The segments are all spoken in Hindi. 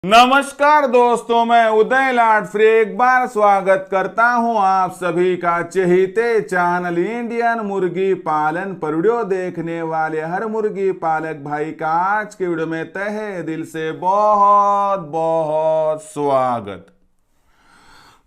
नमस्कार दोस्तों, मैं उदय लाड फिर एक बार स्वागत करता हूं आप सभी का चहेते चैनल इंडियन मुर्गी पालन पर वीडियो देखने वाले हर मुर्गी पालक भाई का आज के वीडियो में तहे दिल से बहुत बहुत स्वागत।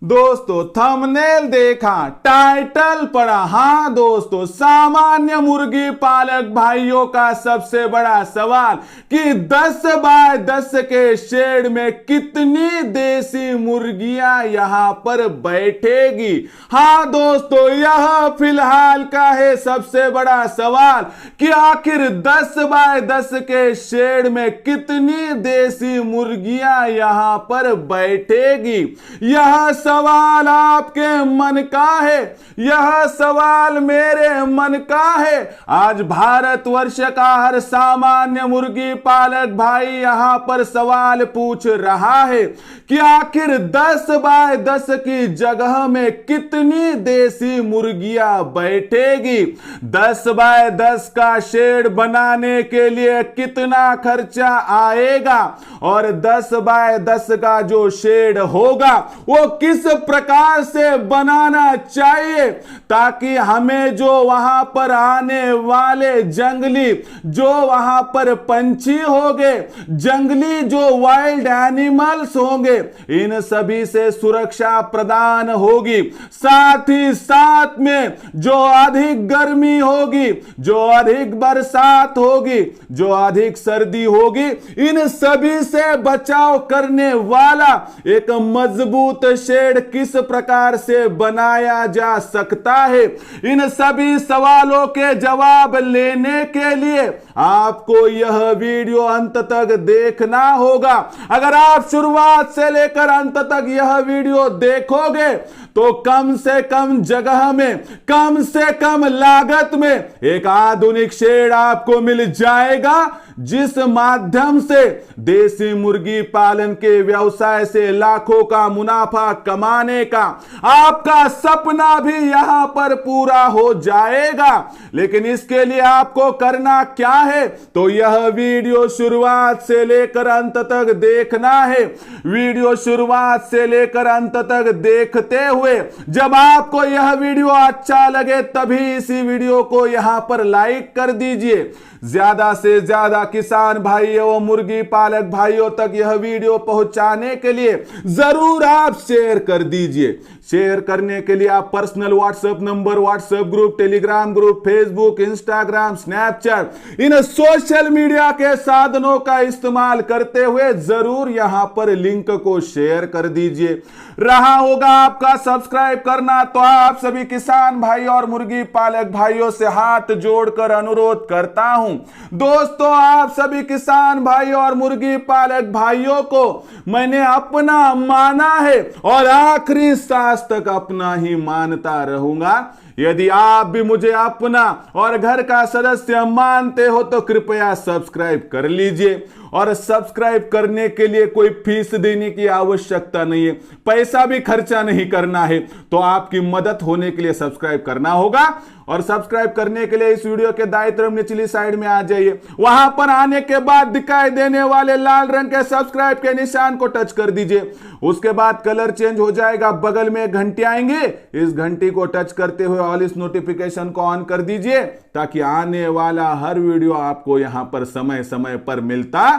दोस्तों थंबनेल देखा, टाइटल पढ़ा। हाँ दोस्तों, सामान्य मुर्गी पालक भाइयों का सबसे बड़ा सवाल कि 10 बाय 10 के शेड में कितनी देसी मुर्गियां यहां पर बैठेगी। हाँ दोस्तों, यह फिलहाल का है सबसे बड़ा सवाल कि आखिर 10 बाय 10 के शेड में कितनी देसी मुर्गियां यहां पर बैठेगी। यह सवाल आपके मन का है, यह सवाल मेरे मन का है। आज भारतवर्ष का हर सामान्य मुर्गी पालक भाई यहां पर सवाल पूछ रहा है कि आखिर 10 बाय 10 की जगह में कितनी देसी मुर्गियां बैठेगी। 10 बाय 10 का शेड बनाने के लिए कितना खर्चा आएगा और 10 बाय 10 का जो शेड होगा वो किस प्रकार से बनाना चाहिए ताकि हमें जो वहां पर आने वाले जंगली जो वहां पर पंछी होंगे, जंगली जो वाइल्ड एनिमल्स होंगे, इन सभी से सुरक्षा प्रदान होगी। साथ ही साथ में जो अधिक गर्मी होगी, जो अधिक बरसात होगी, जो अधिक सर्दी होगी, इन सभी से बचाव करने वाला एक मजबूत शेड किस प्रकार से बनाया जा सकता है। इन सभी सवालों के जवाब लेने के लिए आपको यह वीडियो अंत तक देखना होगा। अगर आप शुरुआत से लेकर अंत तक यह वीडियो देखोगे तो कम से कम जगह में, कम से कम लागत में एक आधुनिक शेड आपको मिल जाएगा, जिस माध्यम से देसी मुर्गी पालन के व्यवसाय से लाखों का मुनाफा कमाने का आपका सपना भी यहां पर पूरा हो जाएगा। लेकिन इसके लिए आपको करना क्या है, तो यह वीडियो शुरुआत से लेकर अंत तक देखना है। वीडियो शुरुआत से लेकर अंत तक देखते हुए जब आपको यह वीडियो अच्छा लगे तभी इसी वीडियो को यहां पर लाइक कर दीजिए। ज्यादा से ज्यादा किसान भाइयों और मुर्गी पालक भाइयों तक यह वीडियो पहुंचाने के लिए जरूर आप शेयर कर दीजिए। शेयर करने के लिए आप personal WhatsApp number, WhatsApp group, Telegram group, Facebook, Instagram, Snapchat, इन सोशल मीडिया के साधनों का इस्तेमाल करते हुए जरूर यहां पर लिंक को शेयर कर दीजिए। रहा होगा आपका सब्सक्राइब करना, तो आप सभी किसान भाई और मुर्गी पालक भाइयों से हाथ जोड़कर अनुरोध करता हूं। दोस्तों, आप सभी किसान भाई और मुर्गी पालक भाइयों को मैंने अपना माना है और आखिरी सांस तक अपना ही मानता रहूंगा। यदि आप भी मुझे अपना और घर का सदस्य मानते हो तो कृपया सब्सक्राइब कर लीजिए। और सब्सक्राइब करने के लिए कोई फीस देने की आवश्यकता नहीं है, पैसा भी खर्चा नहीं करना है, तो आपकी मदद होने के लिए सब्सक्राइब करना होगा। और सब्सक्राइब करने के लिए इस वीडियो के दाईं तरफ निचली साइड में आ जाइए। वहां पर आने के बाद दिखाई देने वाले लाल रंग के सब्सक्राइब के निशान को टच कर दीजिए। उसके बाद कलर चेंज हो जाएगा, बगल में घंटी आएंगे, इस घंटी को टच करते हुए ऑल इस नोटिफिकेशन को ऑन कर दीजिए ताकि आने वाला हर वीडियो आपको यहां पर समय समय पर मिलता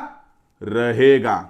रहेगा।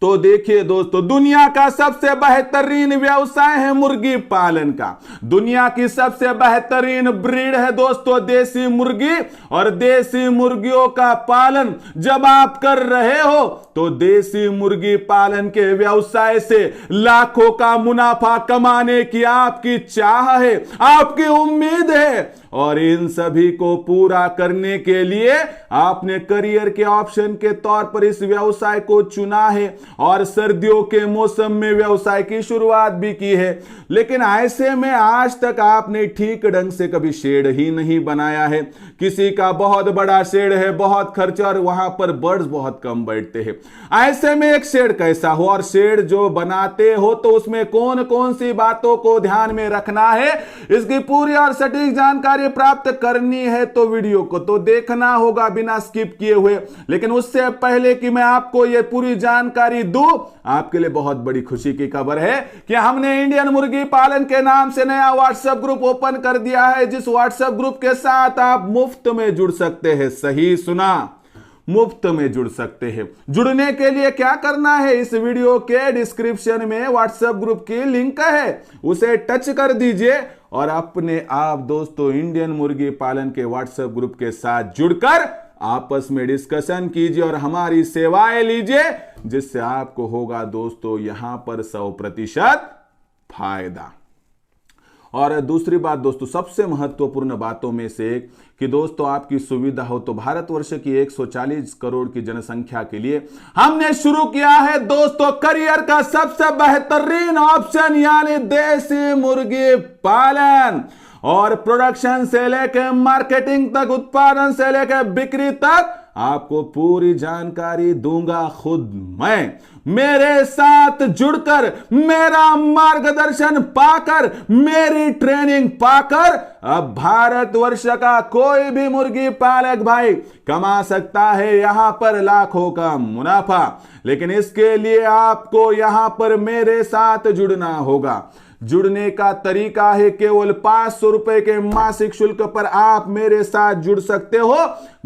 तो देखिए दोस्तों, दुनिया का सबसे बेहतरीन व्यवसाय है मुर्गी पालन का। दुनिया की सबसे बेहतरीन ब्रीड है दोस्तों देसी मुर्गी। और देसी मुर्गियों का पालन जब आप कर रहे हो तो देसी मुर्गी पालन के व्यवसाय से लाखों का मुनाफा कमाने की आपकी चाह है, आपकी उम्मीद है। और इन सभी को पूरा करने के लिए आपने करियर के ऑप्शन के तौर पर इस व्यवसाय को चुना है और सर्दियों के मौसम में व्यवसाय की शुरुआत भी की है। लेकिन ऐसे में आज तक आपने ठीक ढंग से कभी शेड ही नहीं बनाया है। किसी का बहुत बड़ा शेड है, बहुत खर्चा, और वहां पर बर्ड्स बहुत कम बैठते हैं। ऐसे में एक शेड कैसा हो, और शेड जो बनाते हो तो उसमें कौन कौन सी बातों को ध्यान में रखना है, इसकी पूरी और सटीक जानकारी जानकारी प्राप्त करनी है तो वीडियो को तो देखना होगा बिना स्किप किए हुए। लेकिन उससे पहले कि मैं आपको ये पूरी जानकारी दूं, आपके लिए बहुत बड़ी खुशी की खबर है कि हमने इंडियन मुर्गी पालन के नाम से नया व्हाट्सएप ग्रुप ओपन कर दिया है, जिस व्हाट्सएप ग्रुप के साथ आप मुफ्त में जुड़ सकते हैं। सही सुना, मुफ्त में जुड़ सकते हैं। जुड़ने के लिए क्या करना है, इस वीडियो के डिस्क्रिप्शन में व्हाट्सएप ग्रुप की लिंक है, उसे टच कर दीजिए और अपने आप दोस्तों इंडियन मुर्गी पालन के व्हाट्सएप ग्रुप के साथ जुड़कर आपस में डिस्कशन कीजिए और हमारी सेवाएं लीजिए, जिससे आपको होगा दोस्तों यहां पर 100% फायदा। और दूसरी बात दोस्तों, सबसे महत्वपूर्ण बातों में से एक कि दोस्तों आपकी सुविधा हो तो भारतवर्ष की 140 करोड़ की जनसंख्या के लिए हमने शुरू किया है दोस्तों करियर का सबसे बेहतरीन ऑप्शन, यानी देसी मुर्गी पालन। और प्रोडक्शन से लेकर मार्केटिंग तक, उत्पादन से लेकर बिक्री तक आपको पूरी जानकारी दूंगा खुद मैं। मेरे साथ जुड़कर, मेरा मार्गदर्शन पाकर, मेरी ट्रेनिंग पाकर अब भारतवर्ष का कोई भी मुर्गी पालक भाई कमा सकता है यहां पर लाखों का मुनाफा। लेकिन इसके लिए आपको यहां पर मेरे साथ जुड़ना होगा। जुड़ने का तरीका है केवल 500 रुपए के मासिक शुल्क पर आप मेरे साथ जुड़ सकते हो।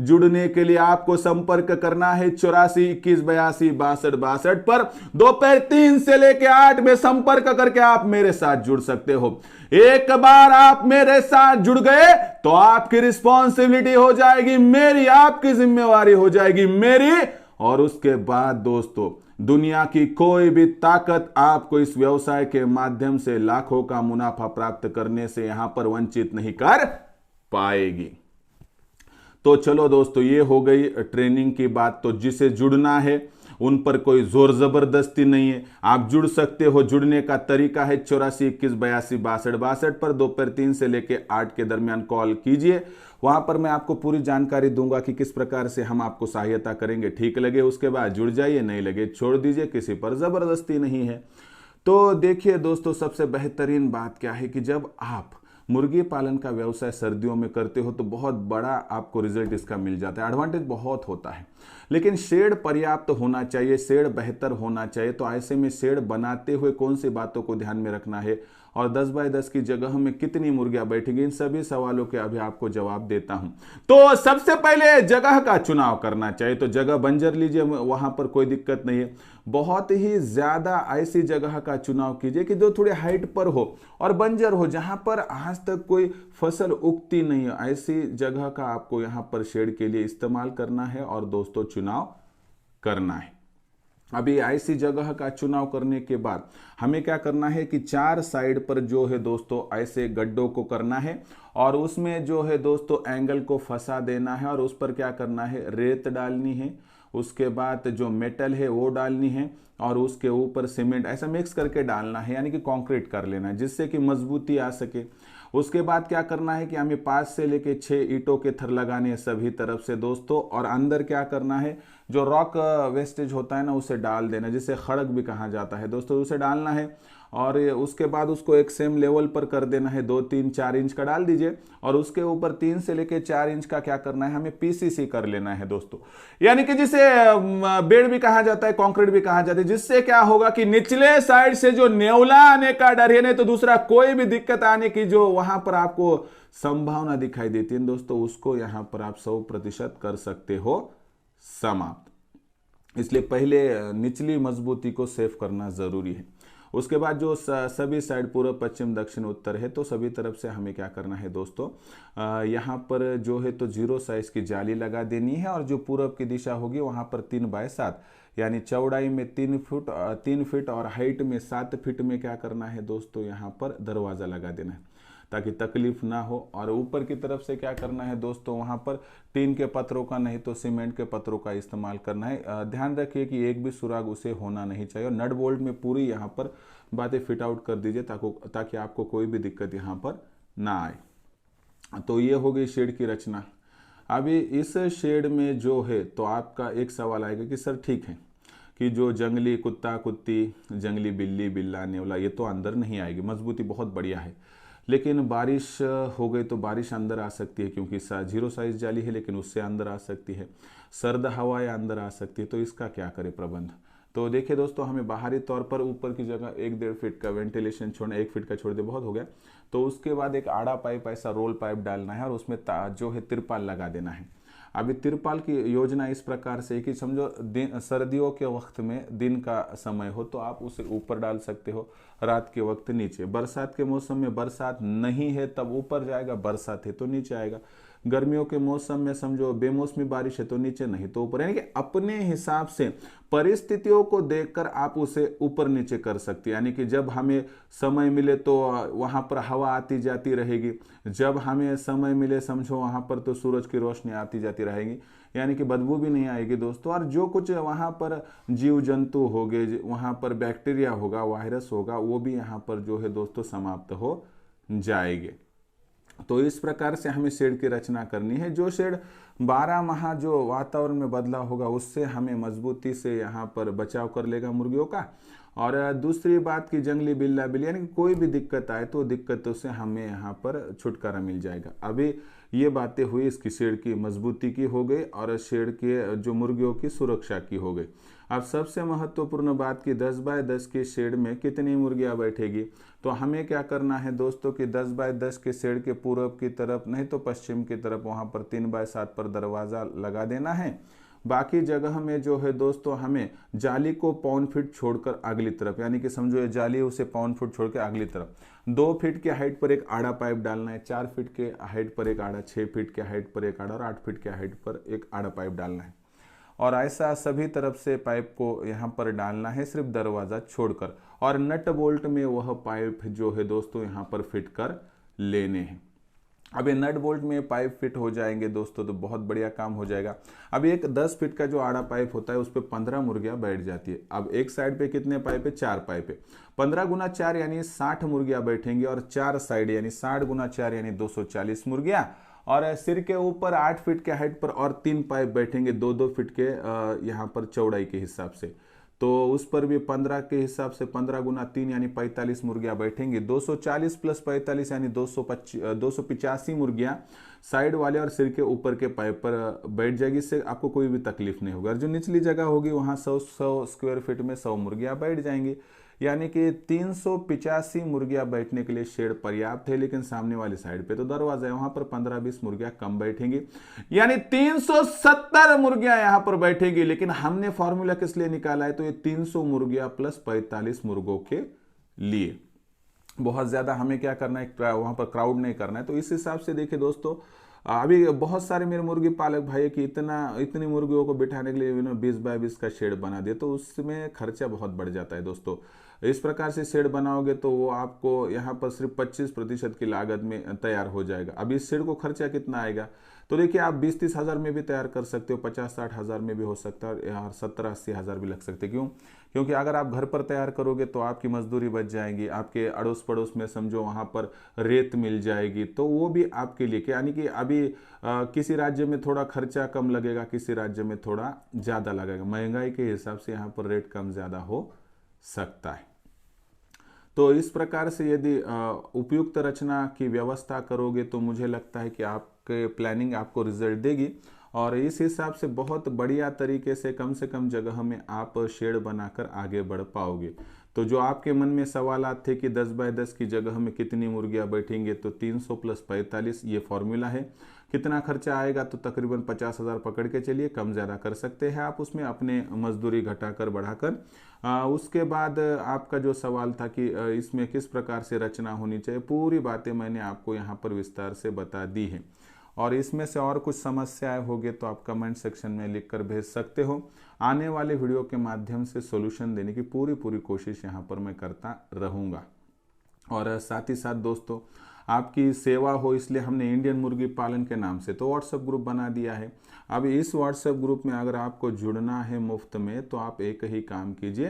जुड़ने के लिए आपको संपर्क करना है 84 21 82 62 62 पर। दोपहर 3 से लेकर 8 में संपर्क करके आप मेरे साथ जुड़ सकते हो। एक बार आप मेरे साथ जुड़ गए तो आपकी रिस्पॉन्सिबिलिटी हो जाएगी मेरी, आपकी जिम्मेवारी हो जाएगी मेरी। और उसके बाद दोस्तों दुनिया की कोई भी ताकत आपको इस व्यवसाय के माध्यम से लाखों का मुनाफा प्राप्त करने से यहां पर वंचित नहीं कर पाएगी। तो चलो दोस्तों, ये हो गई ट्रेनिंग की बात। तो जिसे जुड़ना है उन पर कोई जोर जबरदस्ती नहीं है, आप जुड़ सकते हो। जुड़ने का तरीका है 84 21 82 62 62 पर दोपहर 3 से लेकर 8 के दरमियान कॉल कीजिए। वहां पर मैं आपको पूरी जानकारी दूंगा कि किस प्रकार से हम आपको सहायता करेंगे। ठीक लगे उसके बाद जुड़ जाइए, नहीं लगे छोड़ दीजिए, किसी पर जबरदस्ती नहीं है। तो देखिए दोस्तों, सबसे बेहतरीन बात क्या है कि जब आप मुर्गी पालन का व्यवसाय सर्दियों में करते हो तो बहुत बड़ा आपको रिजल्ट इसका मिल जाता है, एडवांटेज बहुत होता है। लेकिन शेड पर्याप्त होना चाहिए, शेड बेहतर होना चाहिए। तो ऐसे में शेड बनाते हुए कौन सी बातों को ध्यान में रखना है और 10 बाय 10 की जगह में कितनी मुर्गियां बैठेंगी, इन सभी सवालों के अभी आपको जवाब देता हूं। तो सबसे पहले जगह का चुनाव करना चाहिए। तो जगह बंजर लीजिए, वहां पर कोई दिक्कत नहीं है। बहुत ही ज्यादा ऐसी जगह का चुनाव कीजिए कि जो थोड़े हाइट पर हो और बंजर हो, जहां पर आज तक कोई फसल उगती नहीं है। ऐसी जगह का आपको यहां पर शेड के लिए इस्तेमाल करना है और दोस्तों चुनाव करना है। अभी ऐसी जगह का चुनाव करने के बाद हमें क्या करना है कि 4 साइड पर जो है दोस्तों ऐसे गड्ढों को करना है और उसमें जो है दोस्तों एंगल को फंसा देना है और उस पर क्या करना है, रेत डालनी है। उसके बाद जो मेटल है वो डालनी है और उसके ऊपर सीमेंट ऐसा मिक्स करके डालना है, यानी कि कंक्रीट कर लेना है, जिससे कि मजबूती आ सके। उसके बाद क्या करना है कि हमें 5 से लेके 6 ईंटों के थर लगाने हैं सभी तरफ से दोस्तों। और अंदर क्या करना है, जो रॉक वेस्टेज होता है ना उसे डाल देना, जिसे खड़क भी कहा जाता है दोस्तों, उसे डालना है। और उसके बाद उसको एक सेम लेवल पर कर देना है, 2 3 4 इंच का डाल दीजिए। और उसके ऊपर 3 से लेके 4 इंच का क्या करना है, हमें पीसीसी कर लेना है दोस्तों, यानी कि जिसे बेड भी कहा जाता है, कंक्रीट भी कहा जाता है। जिससे क्या होगा कि निचले साइड से जो नेवला आने का डर है, नहीं तो दूसरा कोई भी दिक्कत आने की जो वहां पर आपको संभावना दिखाई देती है दोस्तों, उसको यहां पर आप 100% कर सकते हो समाप्त। इसलिए पहले निचली मजबूती को सेव करना जरूरी है। उसके बाद जो सभी साइड पूर्व पश्चिम दक्षिण उत्तर है, तो सभी तरफ से हमें क्या करना है दोस्तों, यहाँ पर जो है तो 0 साइज की जाली लगा देनी है। और जो पूर्व की दिशा होगी वहाँ पर 3 बाय 7 यानी चौड़ाई में 3 फीट और हाइट में 7 फीट में क्या करना है दोस्तों, यहाँ पर दरवाज़ा लगा देना है ताकि तकलीफ ना हो। और ऊपर की तरफ से क्या करना है दोस्तों, वहाँ पर टीन के पत्रों का नहीं तो सीमेंट के पत्रों का इस्तेमाल करना है। ध्यान रखिए कि एक भी सुराग उसे होना नहीं चाहिए। और नट बोल्ट में पूरी यहाँ पर बातें फिट आउट कर दीजिए ताकि आपको कोई भी दिक्कत यहाँ पर ना आए। तो ये हो गई शेड की रचना। अभी इस शेड में जो है तो आपका एक सवाल आएगा कि सर ठीक है कि जो जंगली कुत्ता कुत्ती, जंगली बिल्ली बिल्ला नेवला, ये तो अंदर नहीं आएगी, मजबूती बहुत बढ़िया है। लेकिन बारिश हो गई तो बारिश अंदर आ सकती है, क्योंकि 0 साइज जाली है, लेकिन उससे अंदर आ सकती है। सर्द हवाएं अंदर आ सकती है, तो इसका क्या करे प्रबंध। तो देखिए दोस्तों, हमें बाहरी तौर पर ऊपर की जगह 1-1.5 फीट का वेंटिलेशन छोड़ना, 1 फीट का छोड़ दे बहुत हो गया। तो उसके बाद एक आड़ा पाइप, ऐसा रोल पाइप डालना है और उसमें जो है तिरपाल लगा देना है। अभी तिरपाल की योजना इस प्रकार से कि समझो सर्दियों के वक्त में दिन का समय हो तो आप उसे ऊपर डाल सकते हो, रात के वक्त नीचे। बरसात के मौसम में बरसात नहीं है तब ऊपर जाएगा, बरसात है तो नीचे आएगा। गर्मियों के मौसम में समझो बेमौसमी बारिश है तो नीचे नहीं तो ऊपर, यानी कि अपने हिसाब से परिस्थितियों को देखकर आप उसे ऊपर नीचे कर सकते हैं। यानी कि जब हमें समय मिले तो वहां पर हवा आती जाती रहेगी, जब हमें समय मिले समझो वहां पर तो सूरज की रोशनी आती जाती रहेगी, यानी कि बदबू भी नहीं आएगी दोस्तों। और जो कुछ वहां पर जीव जंतु हो गए, वहां पर बैक्टीरिया होगा, वायरस होगा, वो भी यहाँ पर जो है दोस्तों समाप्त हो जाएंगे। तो इस प्रकार से हमें शेड की रचना करनी है। जो शेड 12 माह जो वातावरण में बदलाव होगा उससे हमें मजबूती से यहाँ पर बचाव कर लेगा मुर्गियों का। और दूसरी बात की जंगली बिल्ला बिल्ली यानी कि कोई भी दिक्कत आए तो दिक्कतों से हमें यहाँ पर छुटकारा मिल जाएगा। अभी ये बातें हुई इसकी शेड की मजबूती की हो गई और शेड के जो मुर्गियों की सुरक्षा की हो गई। अब सबसे महत्वपूर्ण बात की 10 बाय 10 के शेड में कितनी मुर्गियां बैठेगी। तो हमें क्या करना है दोस्तों कि 10 बाय 10 के शेड के पूर्व की तरफ नहीं तो पश्चिम की तरफ वहां पर 3 बाय 7 पर दरवाजा लगा देना है। बाकी जगह में जो है दोस्तों हमें जाली को 1.25 फीट छोड़कर अगली तरफ, यानी कि समझो ये जाली उसे 1.25 फीट छोड़ के अगली तरफ 2 फीट के हाइट पर एक आड़ा पाइप डालना है, 4 फीट के हाइट पर एक आड़ा, 6 फीट के हाइट पर एक आड़ा और 8 फीट के हाइट पर एक आड़ा पाइप डालना है। और ऐसा सभी तरफ से पाइप को यहाँ पर डालना है सिर्फ दरवाजा छोड़कर, और नट बोल्ट में वह पाइप जो है दोस्तों यहाँ पर फिट कर लेने हैं। अब ये नट बोल्ट में पाइप फिट हो जाएंगे दोस्तों तो बहुत बढ़िया काम हो जाएगा। अब एक 10 फीट का जो आड़ा पाइप होता है उस पर 15 मुर्गियां बैठ जाती है। अब एक साइड पे कितने पाइप है, 4 पाइप है, 15 गुना 4 यानी 60 मुर्गियां बैठेंगी, और 4 साइड यानी 60 गुना 4 यानी 240 मुर्गियां। और सिर के ऊपर 8 फीट के हाइट पर और 3 पाइप बैठेंगे 2-2 फीट के यहाँ पर चौड़ाई के हिसाब से। तो उस पर भी 15 के हिसाब से 15 गुना 3 यानी 45 मुर्गियां बैठेंगी। 240 प्लस 45 यानी 285 मुर्गियां साइड वाले और सिर के ऊपर के पाइप पर बैठ जाएगी। इससे आपको कोई भी तकलीफ नहीं होगा। जो निचली जगह होगी वहां 100 स्क्वायर फीट में 100 मुर्गियां बैठ जाएंगी, यानी कि 385 मुर्गियां बैठने के लिए शेड पर्याप्त है। लेकिन सामने वाली साइड पे तो दरवाजा है, वहां पर 15-20 मुर्गियां कम बैठेंगी, यानी 370 मुर्गियां यहां पर बैठेंगी। लेकिन हमने फॉर्मूला किस लिए निकाला है, तो ये 300 मुर्गियां प्लस 45 मुर्गों के लिए। बहुत ज्यादा हमें क्या करना है, वहां पर क्राउड नहीं करना है। तो इस हिसाब से देखिए दोस्तों, अभी बहुत सारे मेरे मुर्गी पालक भाई कि इतनी मुर्गियों को बिठाने के लिए 20 बाय 20 का शेड बना दिया, तो उसमें खर्चा बहुत बढ़ जाता है दोस्तों। इस प्रकार से शेड बनाओगे तो वो आपको यहाँ पर सिर्फ 25% की लागत में तैयार हो जाएगा। अब इस शेड को खर्चा कितना आएगा, तो देखिए आप 20-30 हज़ार में भी तैयार कर सकते हो, 50-60 हज़ार में भी हो सकता है, यार 70-80 हज़ार भी लग सकते। क्यों? क्योंकि अगर आप घर पर तैयार करोगे तो आपकी मजदूरी बच जाएगी, आपके अड़ोस पड़ोस में समझो वहाँ पर रेत मिल जाएगी, तो वो भी आपके लिए, यानी कि अभी किसी राज्य में थोड़ा खर्चा कम लगेगा, किसी राज्य में थोड़ा ज़्यादा लगेगा। महंगाई के हिसाब से यहाँ पर रेट कम ज़्यादा हो सकता है। तो इस प्रकार से यदि उपयुक्त रचना की व्यवस्था करोगे तो मुझे लगता है कि आपके प्लानिंग आपको रिजल्ट देगी, और इस हिसाब से बहुत बढ़िया तरीके से कम जगह में आप शेड बनाकर आगे बढ़ पाओगे। तो जो आपके मन में सवालात थे कि 10 बाय 10 की जगह में कितनी मुर्गियां बैठेंगे, तो 300 प्लस 45 ये फॉर्मूला है। कितना खर्चा आएगा, तो तकरीबन 50 हज़ार पकड़ के चलिए, कम ज़्यादा कर सकते हैं आप उसमें अपने मजदूरी घटाकर बढ़ाकर। उसके बाद आपका जो सवाल था कि इसमें किस प्रकार से रचना होनी चाहिए, पूरी बातें मैंने आपको यहाँ पर विस्तार से बता दी है। और इसमें से और कुछ समस्याएं होगी तो आप कमेंट सेक्शन में लिखकर भेज सकते हो। आने वाले वीडियो के माध्यम से सॉल्यूशन देने की पूरी कोशिश यहाँ पर मैं करता रहूँगा। और साथ ही साथ दोस्तों, आपकी सेवा हो इसलिए हमने इंडियन मुर्गी पालन के नाम से तो व्हाट्सएप ग्रुप बना दिया है। अब इस व्हाट्सएप ग्रुप में अगर आपको जुड़ना है मुफ्त में, तो आप एक ही काम कीजिए,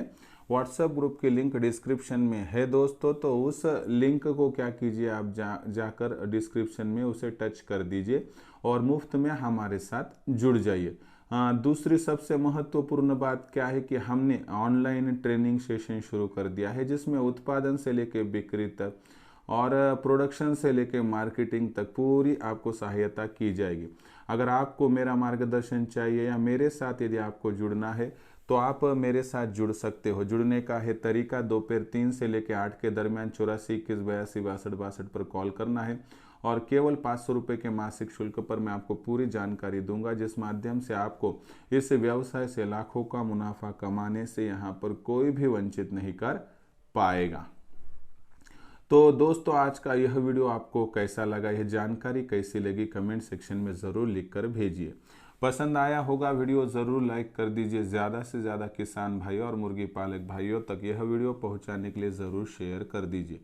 व्हाट्सएप ग्रुप की लिंक डिस्क्रिप्शन में है दोस्तों, तो उस लिंक को क्या कीजिए, आप जाकर डिस्क्रिप्शन में उसे टच कर दीजिए और मुफ्त में हमारे साथ जुड़ जाइए। दूसरी सबसे महत्वपूर्ण बात क्या है कि हमने ऑनलाइन ट्रेनिंग सेशन शुरू कर दिया है, जिसमें उत्पादन से लेकर बिक्री तक और प्रोडक्शन से लेकर मार्केटिंग तक पूरी आपको सहायता की जाएगी। अगर आपको मेरा मार्गदर्शन चाहिए या मेरे साथ यदि आपको जुड़ना है तो आप मेरे साथ जुड़ सकते हो। जुड़ने का है तरीका, दोपहर 3 से लेकर 8 के दरमियान 84 21 82 62 62 पर कॉल करना है और केवल 500 रुपये के मासिक शुल्क पर मैं आपको पूरी जानकारी दूंगा, जिस माध्यम से आपको इस व्यवसाय से लाखों का मुनाफा कमाने से यहाँ पर कोई भी वंचित नहीं कर पाएगा। तो दोस्तों, आज का यह वीडियो आपको कैसा लगा, यह जानकारी कैसी लगी, कमेंट सेक्शन में ज़रूर लिखकर भेजिए। पसंद आया होगा वीडियो ज़रूर लाइक कर दीजिए। ज़्यादा से ज़्यादा किसान भाइयों और मुर्गी पालक भाइयों तक यह वीडियो पहुंचाने के लिए ज़रूर शेयर कर दीजिए।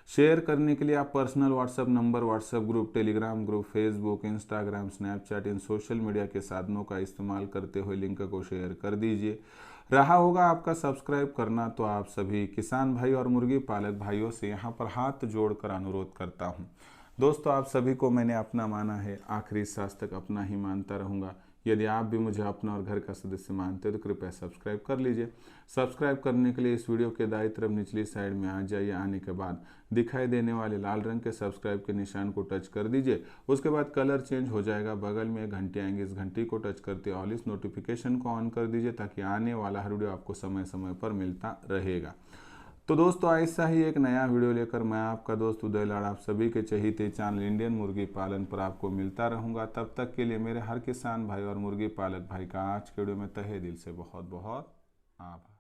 शेयर करने के लिए आप personal WhatsApp number, WhatsApp group, Telegram group, Facebook, Instagram, Snapchat इन सोशल मीडिया के साधनों का इस्तेमाल करते हुए लिंक को शेयर कर दीजिए। रहा होगा आपका सब्सक्राइब करना, तो आप सभी किसान भाई और मुर्गी पालक भाइयों से यहाँ पर हाथ जोड़कर अनुरोध करता हूँ। दोस्तों, आप सभी को मैंने अपना माना है, आखिरी सांस तक अपना ही मानता रहूँगा। यदि आप भी मुझे अपना और घर का सदस्य मानते हैं तो कृपया सब्सक्राइब कर लीजिए। सब्सक्राइब करने के लिए इस वीडियो के दाईं तरफ निचली साइड में आ जाइए। आने के बाद दिखाई देने वाले लाल रंग के सब्सक्राइब के निशान को टच कर दीजिए। उसके बाद कलर चेंज हो जाएगा, बगल में एक घंटी आएंगी, इस घंटी को टच करते ऑल इस नोटिफिकेशन को ऑन कर दीजिए ताकि आने वाला हर वीडियो आपको समय समय पर मिलता रहेगा। तो दोस्तों, ऐसा ही एक नया वीडियो लेकर मैं आपका दोस्त उदय लाड़ आप सभी के चहेते चैनल इंडियन मुर्गी पालन पर आपको मिलता रहूंगा। तब तक के लिए मेरे हर किसान भाई और मुर्गी पालक भाई का आज के वीडियो में तहे दिल से बहुत बहुत आभार।